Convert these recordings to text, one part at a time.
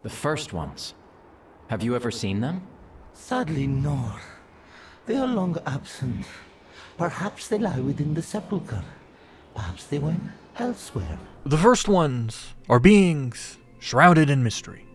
The first ones. Have you ever seen them? Sadly, no. They are long absent. Perhaps they lie within the sepulchre. Perhaps they went elsewhere. The first ones are beings shrouded in mystery.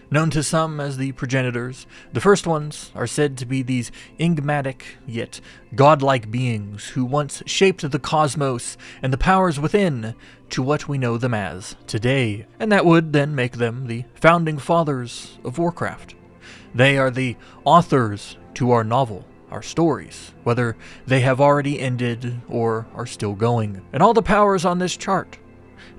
Known to some as the progenitors, the first ones are said to be these enigmatic yet godlike beings who once shaped the cosmos and the powers within to what we know them as today, and that would then make them the founding fathers of Warcraft. They are the authors to our novel, our stories, whether they have already ended or are still going. And all the powers on this chart,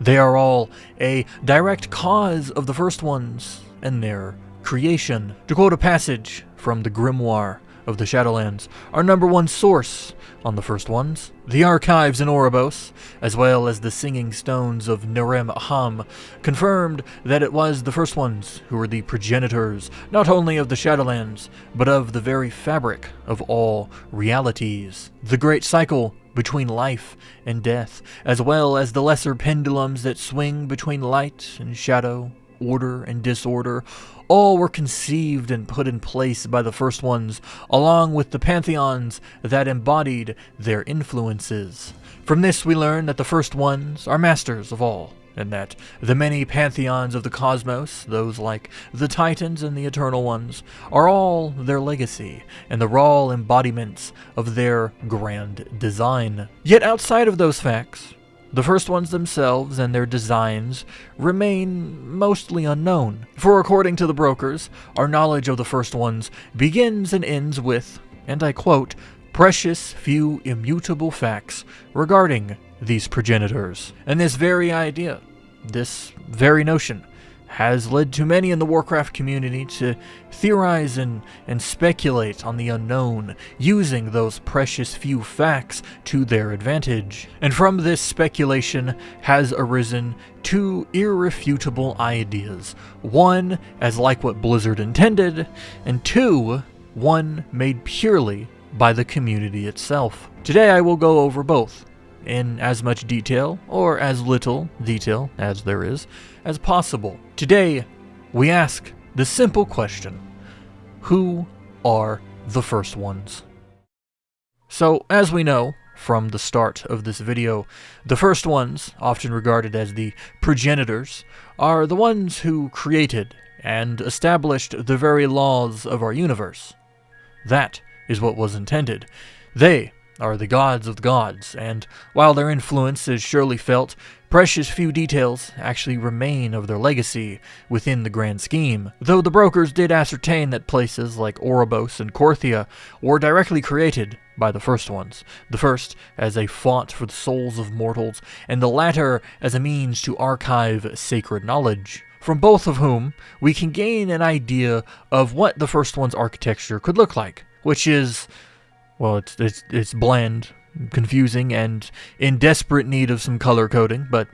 they are all a direct cause of the first ones and their creation. To quote a passage from the Grimoire of the Shadowlands, our number one source on the first ones, the archives in Oribos, as well as the singing stones of Nerem Aham, confirmed that it was the first ones who were the progenitors, not only of the Shadowlands, but of the very fabric of all realities. The great cycle between life and death, as well as the lesser pendulums that swing between light and shadow, order and disorder, all were conceived and put in place by the first ones, along with the pantheons that embodied their influences. From this we learn that the first ones are masters of all, and that the many pantheons of the cosmos, those like the Titans and the Eternal Ones, are all their legacy, and the raw embodiments of their grand design. Yet outside of those facts, the first ones themselves and their designs remain mostly unknown. For according to the brokers, our knowledge of the first ones begins and ends with, and I quote, precious few immutable facts regarding these progenitors. And this very idea, this very notion, has led to many in the Warcraft community to theorize and speculate on the unknown, using those precious few facts to their advantage. And from this speculation has arisen two irrefutable ideas. One, as like what Blizzard intended, and two, one made purely by the community itself. Today I will go over both, in as much detail, or as little detail as there is, as possible. Today, we ask the simple question: who are the first ones? So, as we know from the start of this video, the first ones, often regarded as the progenitors, are the ones who created and established the very laws of our universe. That is what was intended. They are the gods of the gods, and while their influence is surely felt, precious few details actually remain of their legacy within the grand scheme, though the brokers did ascertain that places like Oribos and Korthia were directly created by the first ones, the first as a font for the souls of mortals, and the latter as a means to archive sacred knowledge, from both of whom we can gain an idea of what the first one's architecture could look like, which is, well, it's bland, confusing, and in desperate need of some color coding, but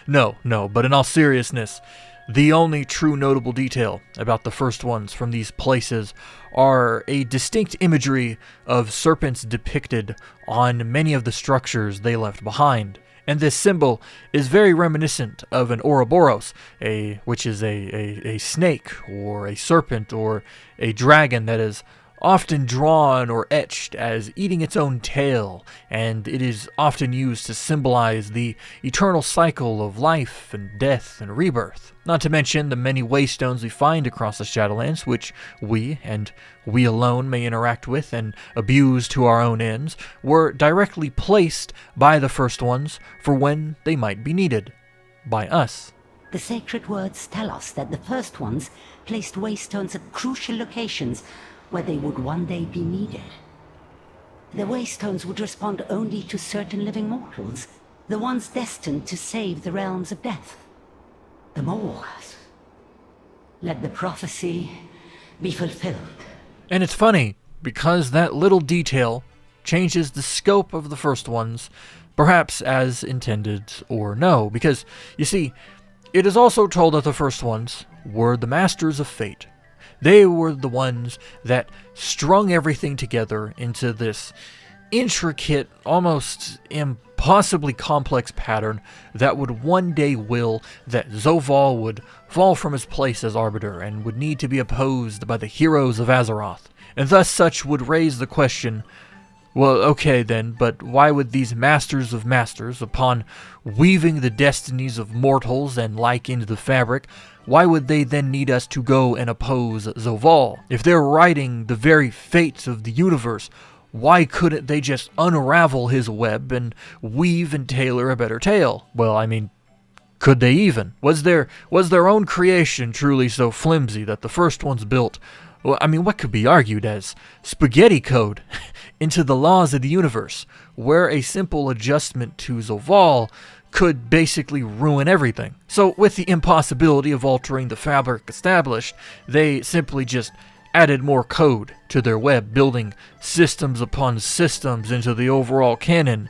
but in all seriousness, the only true notable detail about the first ones from these places are a distinct imagery of serpents depicted on many of the structures they left behind. And this symbol is very reminiscent of an Ouroboros, which is a snake, or a serpent, or a dragon that is often drawn or etched as eating its own tail, and it is often used to symbolize the eternal cycle of life and death and rebirth. Not to mention the many waystones we find across the Shadowlands, which we, and we alone, may interact with and abuse to our own ends, were directly placed by the first ones for when they might be needed. By us. The sacred words tell us that the first ones placed waystones at crucial locations where they would one day be needed. The waystones would respond only to certain living mortals, the ones destined to save the realms of death. The Moors. Let the prophecy be fulfilled. And it's funny, because that little detail changes the scope of the first ones, perhaps as intended or no, because, you see, it is also told that the first ones were the masters of fate. They were the ones that strung everything together into this intricate, almost impossibly complex pattern that would one day will that Zovaal would fall from his place as arbiter and would need to be opposed by the heroes of Azeroth. And thus such would raise the question, well, okay then, but why would these masters of masters, upon weaving the destinies of mortals and like into the fabric, why would they then need us to go and oppose Zovaal? If they're writing the very fates of the universe, why couldn't they just unravel his web and weave and tailor a better tale? Well, I mean, could they even? Was their own creation truly so flimsy that the first ones built, well, I mean, what could be argued as spaghetti code into the laws of the universe, where a simple adjustment to Zovaal could basically ruin everything? So with the impossibility of altering the fabric established, they simply just added more code to their web, building systems upon systems into the overall canon.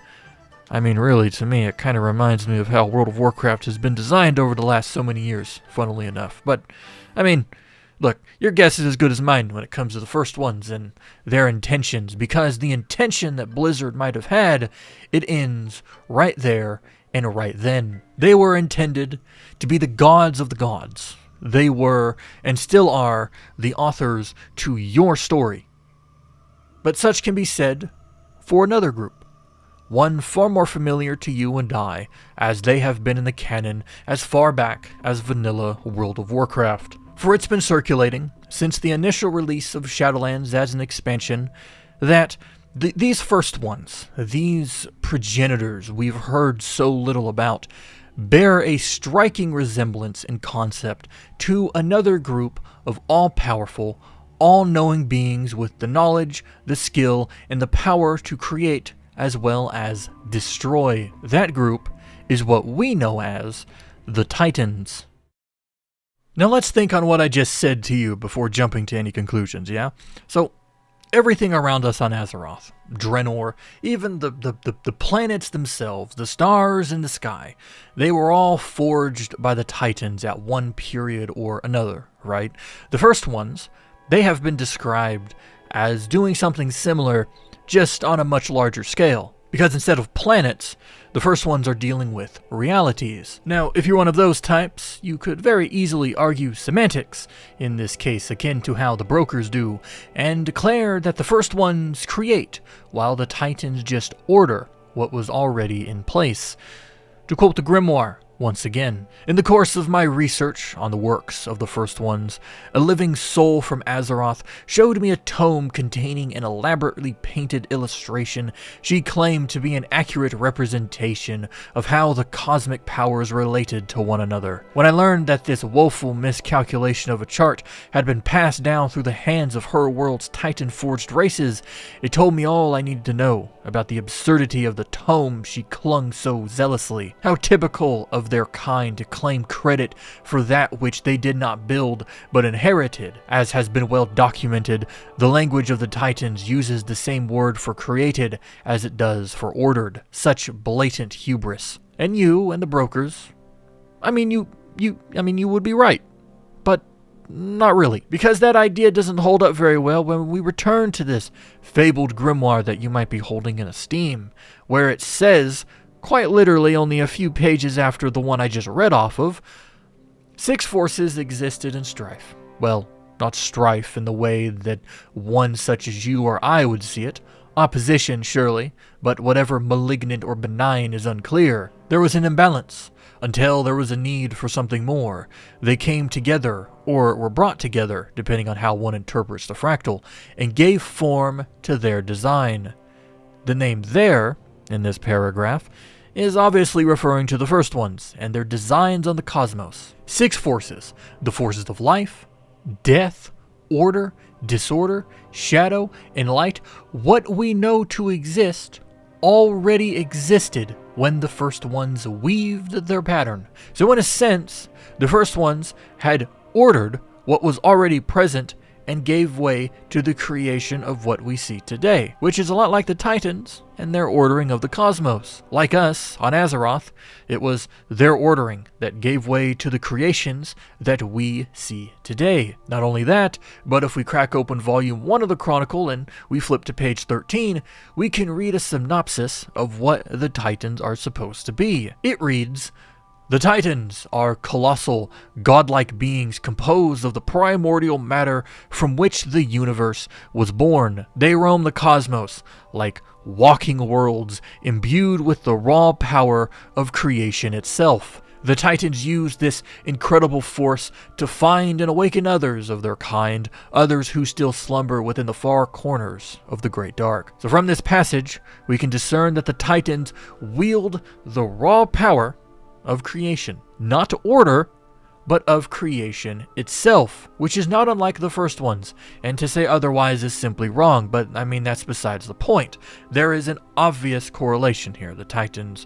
I mean, really, to me, it kind of reminds me of how World of Warcraft has been designed over the last so many years, funnily enough. But, I mean, look, your guess is as good as mine when it comes to the first ones and their intentions, because the intention that Blizzard might have had, it ends right there and right then. They were intended to be the gods of the gods. They were, and still are, the authors to your story. But such can be said for another group, one far more familiar to you and I, as they have been in the canon as far back as vanilla World of Warcraft. For it's been circulating, since the initial release of Shadowlands as an expansion, that these first ones, these progenitors we've heard so little about, bear a striking resemblance in concept to another group of all-powerful, all-knowing beings with the knowledge, the skill, and the power to create as well as destroy. That group is what we know as the Titans. Now let's think on what I just said to you before jumping to any conclusions, yeah? So, everything around us on Azeroth, Draenor, even the planets themselves, the stars in the sky, they were all forged by the Titans at one period or another, right? The first ones, they have been described as doing something similar, just on a much larger scale. Because instead of planets, the first ones are dealing with realities. Now, if you're one of those types, you could very easily argue semantics, in this case akin to how the brokers do, and declare that the first ones create, while the Titans just order what was already in place. To quote the Grimoire, once again, in the course of my research on the works of the first ones, a living soul from Azeroth showed me a tome containing an elaborately painted illustration she claimed to be an accurate representation of how the cosmic powers related to one another. When I learned that this woeful miscalculation of a chart had been passed down through the hands of her world's Titan-forged races, it told me all I needed to know about the absurdity of the tome she clung so zealously. How typical of their kind to claim credit for that which they did not build but inherited. As has been well documented, the language of the Titans uses the same word for created as it does for ordered. Such blatant hubris. And you and the brokers, you would be right. But not really, because that idea doesn't hold up very well when we return to this fabled grimoire that you might be holding in esteem, where it says, quite literally only a few pages after the one I just read off of, 6 forces existed in strife. Well, not strife in the way that one such as you or I would see it. Opposition, surely, but whatever malignant or benign is unclear. There was an imbalance, until there was a need for something more. They came together, or were brought together, depending on how one interprets the fractal, and gave form to their design. The name there, in this paragraph, is obviously referring to the first ones, and their designs on the cosmos. 6 forces, the forces of life, death, order, disorder, shadow, and light. What we know to exist already existed when the first ones weaved their pattern. So in a sense, the first ones had ordered what was already present and gave way to the creation of what we see today, which is a lot like the Titans and their ordering of the cosmos. Like us, on Azeroth, it was their ordering that gave way to the creations that we see today. Not only that, but if we crack open volume 1 of the Chronicle and we flip to page 13, we can read a synopsis of what the Titans are supposed to be. It reads, "The Titans are colossal, godlike beings composed of the primordial matter from which the universe was born. They roam the cosmos like walking worlds imbued with the raw power of creation itself. The Titans use this incredible force to find and awaken others of their kind, others who still slumber within the far corners of the Great Dark." So from this passage, we can discern that the Titans wield the raw power of creation, not order, but of creation itself, which is not unlike the first ones, and to say otherwise is simply wrong, but I mean that's besides the point. There is an obvious correlation here. The Titans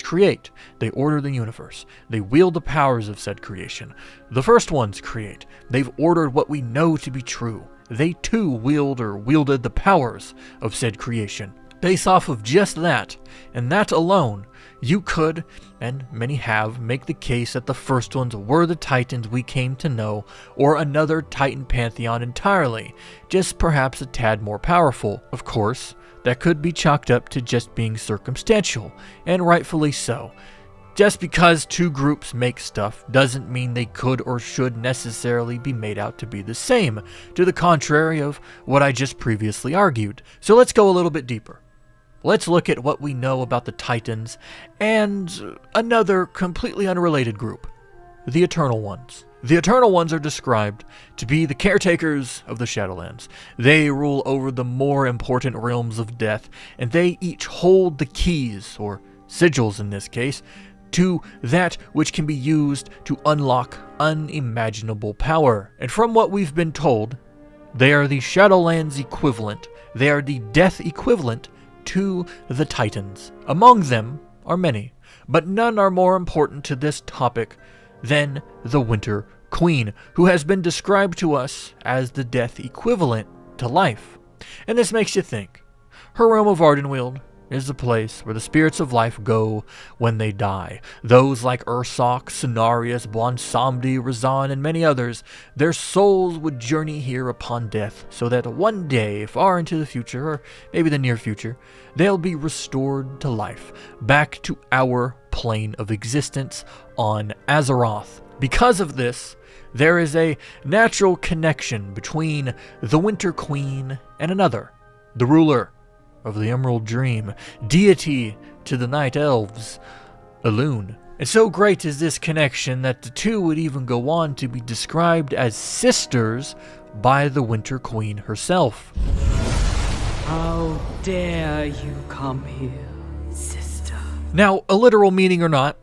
create, they order the universe, they wield the powers of said creation. The first ones create, they've ordered what we know to be true. They too wielded the powers of said creation. Based off of just that, and that alone, you could, and many have, make the case that the first ones were the Titans we came to know, or another Titan pantheon entirely, just perhaps a tad more powerful. Of course, that could be chalked up to just being circumstantial, and rightfully so. Just because two groups make stuff doesn't mean they could or should necessarily be made out to be the same, to the contrary of what I just previously argued. So let's go a little bit deeper. Let's look at what we know about the Titans and another completely unrelated group, the Eternal Ones. The Eternal Ones are described to be the caretakers of the Shadowlands. They rule over the more important realms of death, and they each hold the keys, or sigils in this case, to that which can be used to unlock unimaginable power. And from what we've been told, they are the Shadowlands equivalent, they are the death equivalent to the Titans. Among them are many, but none are more important to this topic than the Winter Queen, who has been described to us as the death equivalent to life. And this makes you think. Her realm of Ardenweald is the place where the spirits of life go when they die. Those like Ursoc, Cenarius, Blansamdi, Razan, and many others, their souls would journey here upon death, so that one day, far into the future, or maybe the near future, they'll be restored to life, back to our plane of existence on Azeroth. Because of this, there is a natural connection between the Winter Queen and another, the ruler of the Emerald Dream, deity to the Night Elves, Elune. And so great is this connection that the two would even go on to be described as sisters by the Winter Queen herself. How dare you come here, sister? Now, a literal meaning or not,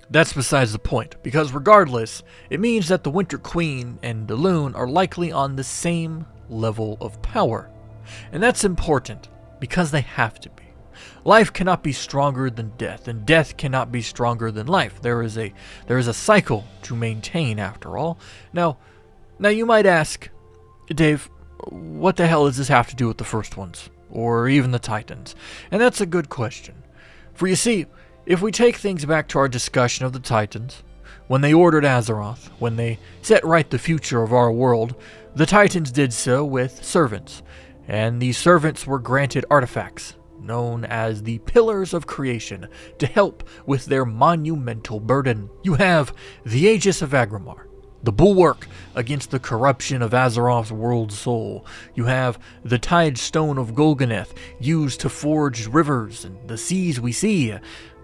that's besides the point, because regardless, it means that the Winter Queen and Elune are likely on the same level of power. And that's important, because they have to be. Life cannot be stronger than death, and death cannot be stronger than life. There is a cycle to maintain, after all. Now you might ask, Dave, what the hell does this have to do with the first ones, or even the Titans? And that's a good question. For you see, if we take things back to our discussion of the Titans, when they ordered Azeroth, when they set right the future of our world, the Titans did so with servants. And these servants were granted artifacts, known as the Pillars of Creation, to help with their monumental burden. You have the Aegis of Agrimar, the bulwark against the corruption of Azeroth's world soul. You have the Tide Stone of Golganeth, used to forge rivers and the seas we see.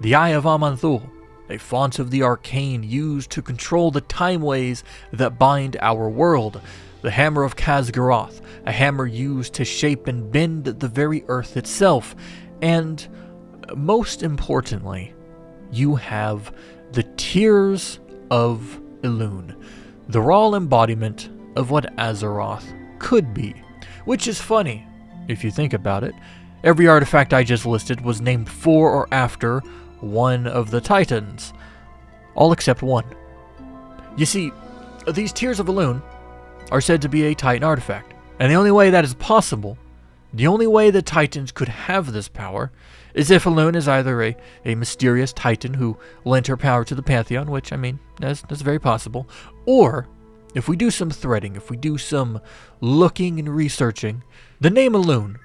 The Eye of Aman'Thul, a font of the arcane used to control the timeways that bind our world. The Hammer of Khaz'goroth, a hammer used to shape and bend the very earth itself. And most importantly, you have the Tears of Elune, the raw embodiment of what Azeroth could be. Which is funny, if you think about it. Every artifact I just listed was named for or after one of the Titans. All except one. You see, these Tears of Elune are said to be a Titan artifact. And the only way that is possible, the only way the Titans could have this power, is if Elune is either a mysterious Titan who lent her power to the Pantheon, which, I mean, that's very possible, or if we do some threading, if we do some looking and researching, the name Elune,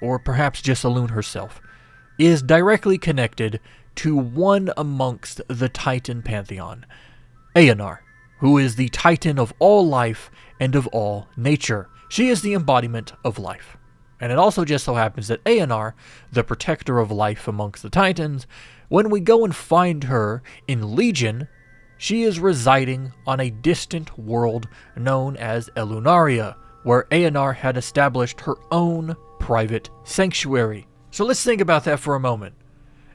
or perhaps just Elune herself, is directly connected to one amongst the Titan Pantheon, Eonar, who is the Titan of all life and of all nature. She is the embodiment of life. And it also just so happens that Eonar, the protector of life amongst the Titans, when we go and find her in Legion, she is residing on a distant world known as Elunaria, where Eonar had established her own private sanctuary. So let's think about that for a moment.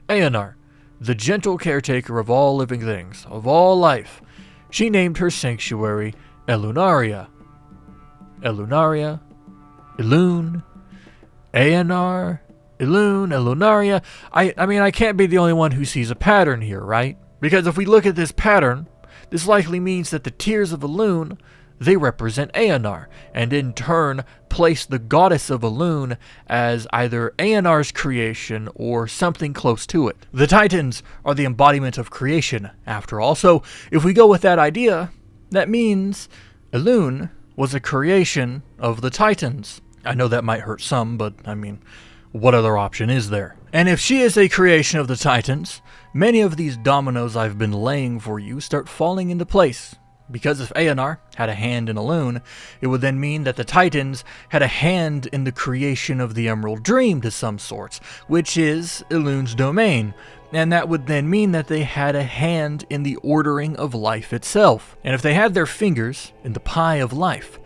Eonar, the gentle caretaker of all living things, of all life, she named her sanctuary Elunaria. Elunaria, Elune, Eonar, Elune, Elunaria. I mean, I can't be the only one who sees a pattern here, right? Because if we look at this pattern, this likely means that the Tears of Elune, they represent Eonar, and in turn place the goddess of Elune as either Eonar's creation or something close to it. The Titans are the embodiment of creation, after all, so if we go with that idea, that means Elune was a creation of the Titans. I know that might hurt some, but I mean, what other option is there? And if she is a creation of the Titans, many of these dominoes I've been laying for you start falling into place. Because if Eonar had a hand in Elune, it would then mean that the Titans had a hand in the creation of the Emerald Dream to some sorts, which is Elune's domain. And that would then mean that they had a hand in the ordering of life itself. And if they had their fingers in the pie of life,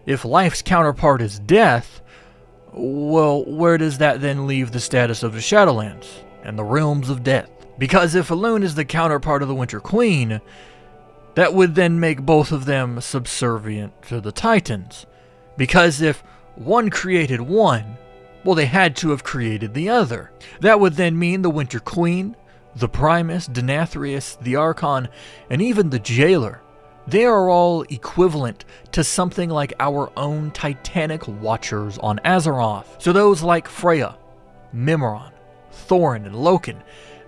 if life's counterpart is death, well, where does that then leave the status of the Shadowlands and the realms of death? Because if Elune is the counterpart of the Winter Queen, that would then make both of them subservient to the Titans. Because if one created one, well, they had to have created the other. That would then mean the Winter Queen, the Primus, Denathrius, the Archon, and even the Jailer, they are all equivalent to something like our own Titanic Watchers on Azeroth. So those like Freya, Mimiron, Thorin, and Loken,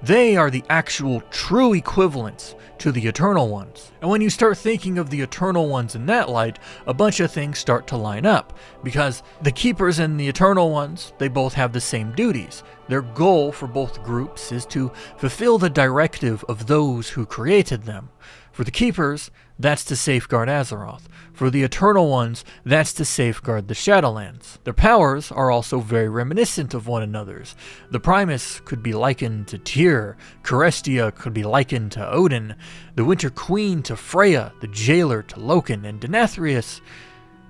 they are the actual true equivalents to the Eternal Ones. And when you start thinking of the Eternal Ones in that light, a bunch of things start to line up, because the Keepers and the Eternal Ones, they both have the same duties. Their goal for both groups is to fulfill the directive of those who created them. For the Keepers, that's to safeguard Azeroth. For the Eternal Ones, that's to safeguard the Shadowlands. Their powers are also very reminiscent of one another's. The Primus could be likened to Tyr, Carestia could be likened to Odyn, the Winter Queen to Freya, the Jailer to Loken, and Denathrius,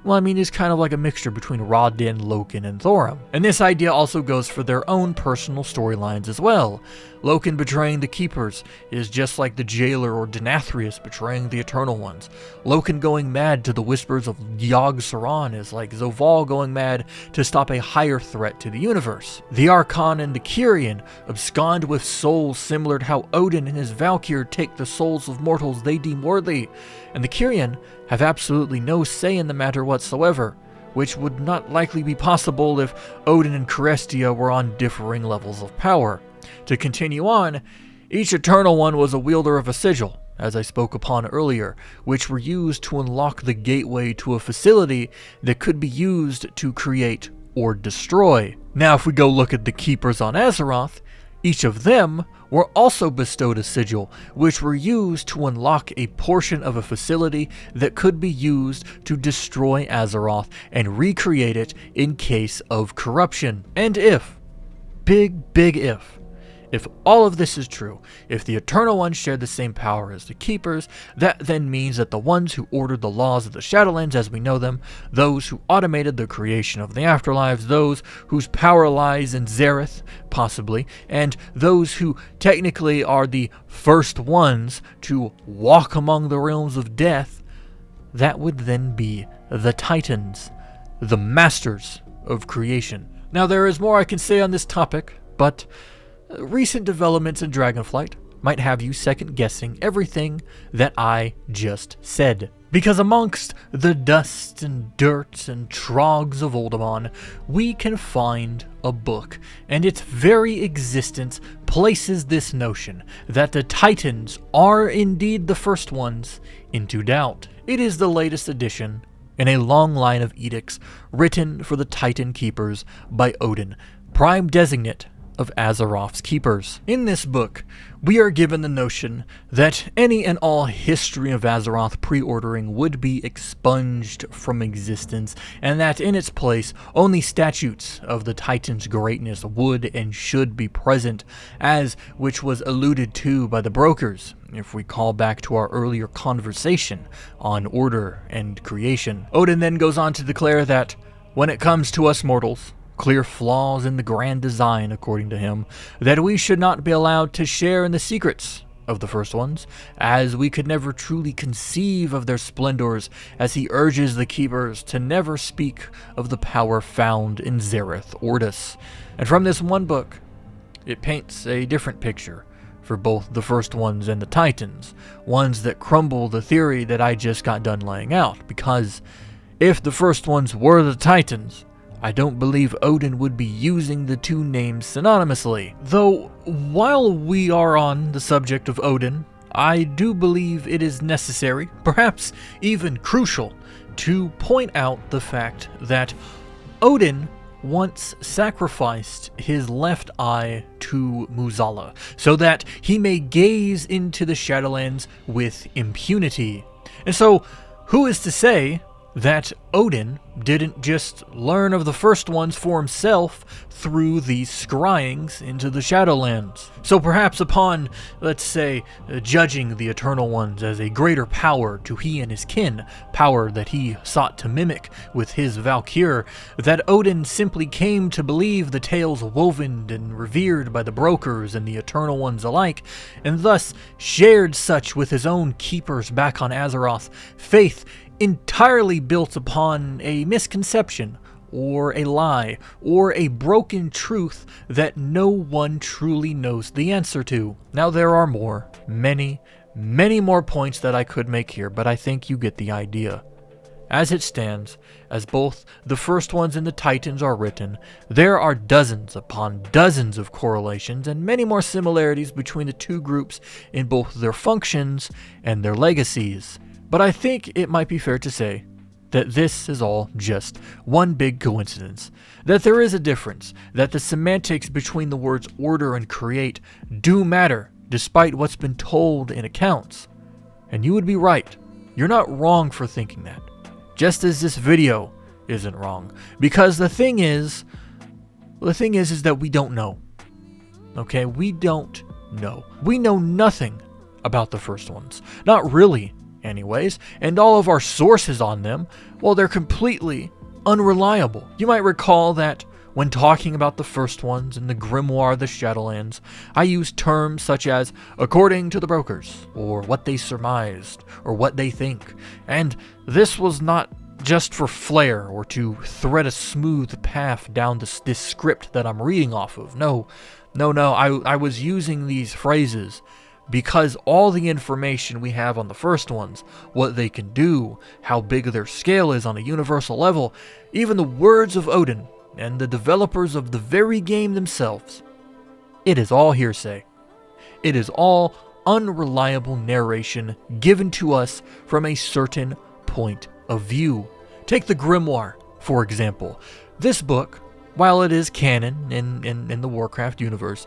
well, I mean, it's kind of like a mixture between Rodden, Loken, and Thorim. And this idea also goes for their own personal storylines as well. Loken betraying the Keepers is just like the Jailer or Denathrius betraying the Eternal Ones. Loken going mad to the whispers of Yogg-Saron is like Zoval going mad to stop a higher threat to the universe. The Archon and the Kyrian abscond with souls similar to how Odyn and his Valkyr take the souls of mortals they deem worthy. And the Kyrian have absolutely no say in the matter whatsoever, which would not likely be possible if Odyn and Carestia were on differing levels of power. To continue on, each Eternal One was a wielder of a sigil, as I spoke upon earlier, which were used to unlock the gateway to a facility that could be used to create or destroy. Now if we go look at the Keepers on Azeroth, each of them were also bestowed a sigil, which were used to unlock a portion of a facility that could be used to destroy Azeroth and recreate it in case of corruption. And if, big if all of this is true, if the Eternal Ones share the same power as the Keepers, that then means that the ones who ordered the laws of the Shadowlands as we know them, those who automated the creation of the afterlives, those whose power lies in Zereth, possibly, and those who technically are the first ones to walk among the realms of death, that would then be the Titans, the masters of creation. Now there is more I can say on this topic, but recent developments in Dragonflight might have you second-guessing everything that I just said. Because amongst the dust and dirt and trogs of Uldaman, we can find a book, and its very existence places this notion that the Titans are indeed the first ones into doubt. It is the latest edition in a long line of edicts written for the Titan Keepers by Odyn, prime designate of Azeroth's Keepers. In this book, we are given the notion that any and all history of Azeroth pre-ordering would be expunged from existence, and that in its place, only statutes of the Titan's greatness would and should be present, as which was alluded to by the brokers, if we call back to our earlier conversation on order and creation. Odyn then goes on to declare that, when it comes to us mortals, clear flaws in the grand design, according to him, that we should not be allowed to share in the secrets of the first ones, as we could never truly conceive of their splendors, as he urges the Keepers to never speak of the power found in Zereth Ordis. And from this one book, it paints a different picture for both the first ones and the Titans, ones that crumble the theory that I just got done laying out, because if the first ones were the Titans, I don't believe Odyn would be using the two names synonymously. Though, while we are on the subject of Odyn, I do believe it is necessary, perhaps even crucial, to point out the fact that Odyn once sacrificed his left eye to Muzala, so that he may gaze into the Shadowlands with impunity. And so, who is to say that Odyn didn't just learn of the first ones for himself through these scryings into the Shadowlands? So perhaps upon, let's say, judging the Eternal Ones as a greater power to he and his kin, power that he sought to mimic with his Valkyr, that Odyn simply came to believe the tales woven and revered by the brokers and the Eternal Ones alike, and thus shared such with his own keepers back on Azeroth, faith entirely built upon a misconception, or a lie, or a broken truth that no one truly knows the answer to. Now there are many more points that I could make here, but I think you get the idea. As it stands, as both the first ones and the Titans are written, there are dozens upon dozens of correlations and many more similarities between the two groups in both their functions and their legacies. But I think it might be fair to say that this is all just one big coincidence, that there is a difference, that the semantics between the words order and create do matter, despite what's been told in accounts. And you would be right. You're not wrong for thinking that. Just as this video isn't wrong. Because the thing is that we don't know. Okay, we don't know. We know nothing about the first ones. Not really, anyways, and all of our sources on them, well, they're completely unreliable. You might recall that when talking about the first ones in the Grimoire of the Shadowlands, I used terms such as according to the brokers, or what they surmised, or what they think, and this was not just for flair or to thread a smooth path down this script that I'm reading off of. No, I was using these phrases because all the information we have on the first ones, what they can do, how big their scale is on a universal level, even the words of Odyn and the developers of the very game themselves, it is all hearsay. It is all unreliable narration given to us from a certain point of view. Take the Grimoire, for example. This book, while it is canon in the Warcraft universe,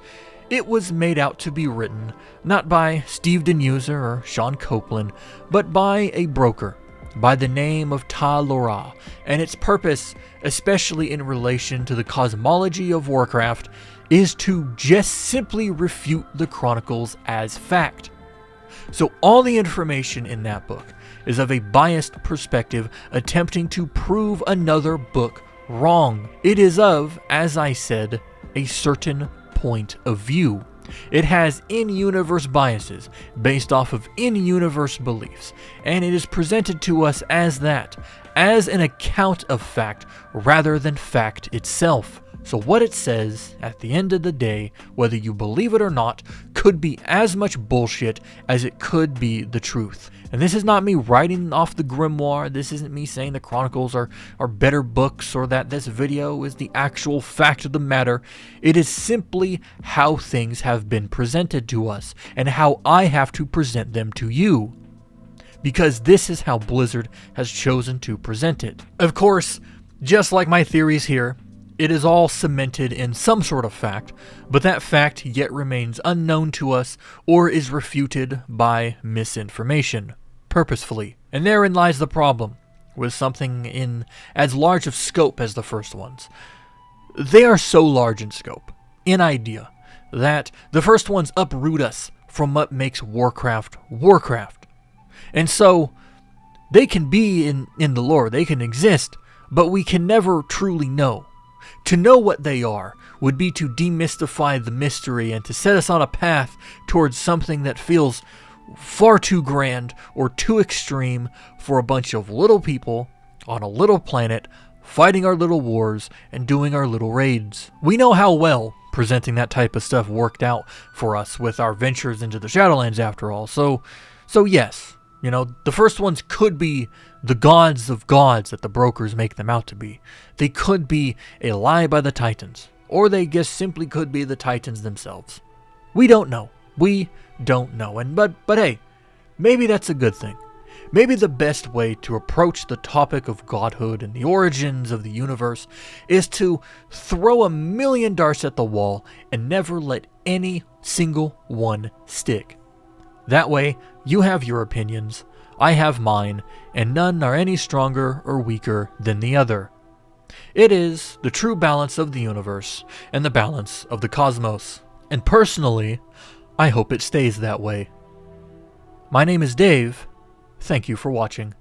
it was made out to be written not by Steve Denuser or Sean Copeland, but by a broker by the name of Ta Lora, and its purpose, especially in relation to the cosmology of Warcraft, is to just simply refute the chronicles as fact. So all the information in that book is of a biased perspective attempting to prove another book wrong. It is of, as I said, a certain point of view. It has in-universe biases based off of in-universe beliefs, and it is presented to us as that, as an account of fact rather than fact itself. So what it says, at the end of the day, whether you believe it or not, could be as much bullshit as it could be the truth. And this is not me writing off the grimoire, this isn't me saying the Chronicles are better books or that this video is the actual fact of the matter. It is simply how things have been presented to us, and how I have to present them to you. Because this is how Blizzard has chosen to present it. Of course, just like my theories here, it is all cemented in some sort of fact, but that fact yet remains unknown to us or is refuted by misinformation, purposefully. And therein lies the problem with something in as large of scope as the first ones. They are so large in scope, in idea, that the first ones uproot us from what makes Warcraft Warcraft. And so, they can be in the lore, they can exist, but we can never truly know. To know what they are would be to demystify the mystery and to set us on a path towards something that feels far too grand or too extreme for a bunch of little people on a little planet fighting our little wars and doing our little raids. We know how well presenting that type of stuff worked out for us with our ventures into the Shadowlands after all. So yes, you know, the first ones could be the gods of gods that the brokers make them out to be. They could be a lie by the Titans, or they just simply could be the Titans themselves. We don't know. We don't know. But hey, maybe that's a good thing. Maybe the best way to approach the topic of godhood and the origins of the universe is to throw 1,000,000 darts at the wall and never let any single one stick. That way, you have your opinions, I have mine, and none are any stronger or weaker than the other. It is the true balance of the universe and the balance of the cosmos. And personally, I hope it stays that way. My name is Dave. Thank you for watching.